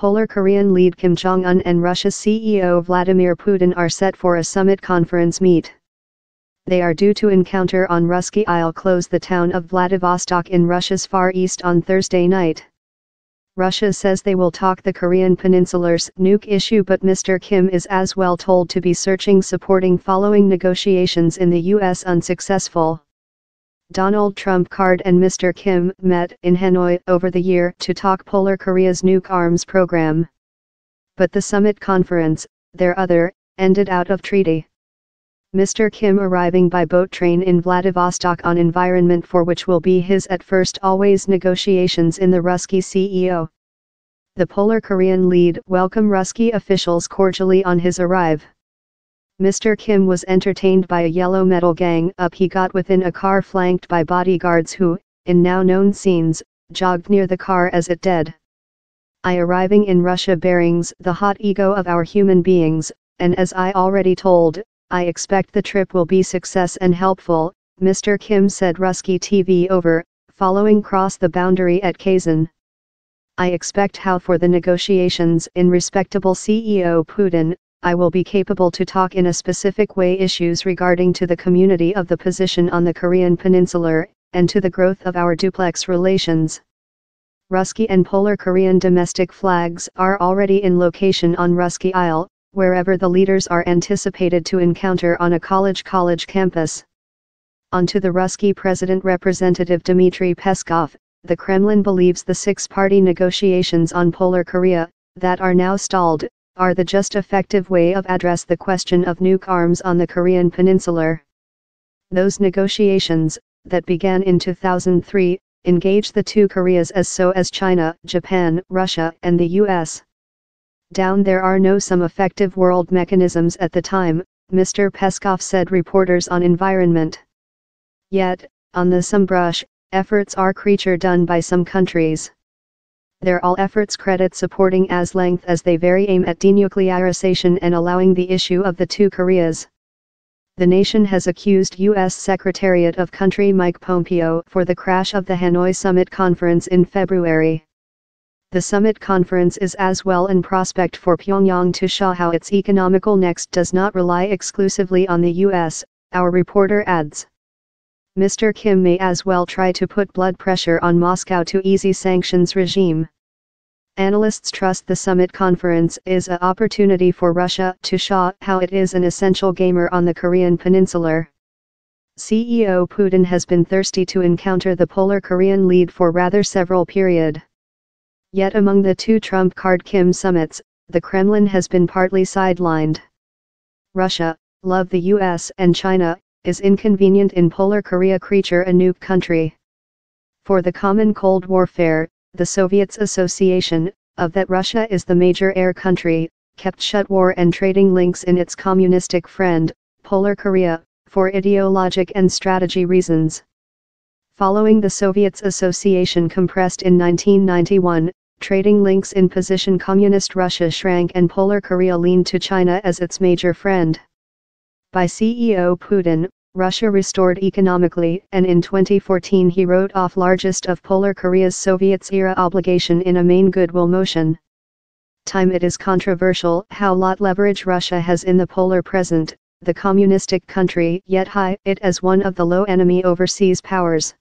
Polar Korean lead Kim Jong-un and Russia's CEO Vladimir Putin are set for a summit conference meet. They are due to encounter on Russky Isle close the town of Vladivostok in Russia's Far East on Thursday night. Russia says they will talk the Korean peninsular's nuke issue, but Mr. Kim is as well told to be searching supporting following negotiations in the U.S. unsuccessful. Donald Trump card and Mr. Kim met in Hanoi over the year to talk Polar Korea's nuke arms program. But the summit conference, their other, ended out of treaty. Mr. Kim arriving by boat train in Vladivostok on environment for which will be his at first always negotiations in the Russky CEO. The Polar Korean lead welcomed Russky officials cordially on his arrive. Mr. Kim was entertained by a yellow metal gang up he got within a car flanked by bodyguards who, in now known scenes, jogged near the car as it did. I arriving in Russia bearings the hot ego of our human beings, and as I already told, I expect the trip will be success and helpful, Mr. Kim said Russky TV over, following cross the boundary at Kazan. I expect how for the negotiations in respectable CEO Putin, I will be capable to talk in a specific way issues regarding to the community of the position on the Korean Peninsula, and to the growth of our duplex relations. Russky and Polar Korean domestic flags are already in location on Russky Isle, wherever the leaders are anticipated to encounter on a college campus. On to the Russky President Representative Dmitry Peskov, the Kremlin believes the six-party negotiations on Polar Korea, that are now stalled, are the just effective way of address the question of nuke arms on the Korean Peninsula. Those negotiations, that began in 2003, engaged the two Koreas as so as China, Japan, Russia and the US. Down there are no some effective world mechanisms at the time, Mr. Peskov said reporters on environment. Yet, on the some brush, efforts are creature done by some countries. Their all efforts credit supporting as length as they vary aim at denuclearization and allowing the issue of the two Koreas. The nation has accused U.S. Secretariat of Country Mike Pompeo for the crash of the Hanoi Summit Conference in February. The summit conference is as well an prospect for Pyongyang to show how its economical next does not rely exclusively on the U.S., our reporter adds. Mr. Kim may as well try to put blood pressure on Moscow to ease sanctions regime. Analysts trust the summit conference is an opportunity for Russia to show how it is an essential gamer on the Korean Peninsula. CEO Putin has been thirsty to encounter the Polar Korean lead for rather several period. Yet among the two Trump card Kim summits, the Kremlin has been partly sidelined. Russia, love the US and China, is inconvenient in Polar Korea creature a nuke country. For the common Cold Warfare, the Soviets Association, of that Russia is the major air country, kept shut war and trading links in its communistic friend, Polar Korea, for ideologic and strategy reasons. Following the Soviets Association compressed in 1991, trading links in position Communist Russia shrank and Polar Korea leaned to China as its major friend. By CEO Putin, Russia restored economically, and in 2014 he wrote off largest of Polar Korea's Soviets-era obligation in a main goodwill motion. Time it is controversial how lot leverage Russia has in the polar present, the communistic country yet high it as one of the low enemy overseas powers.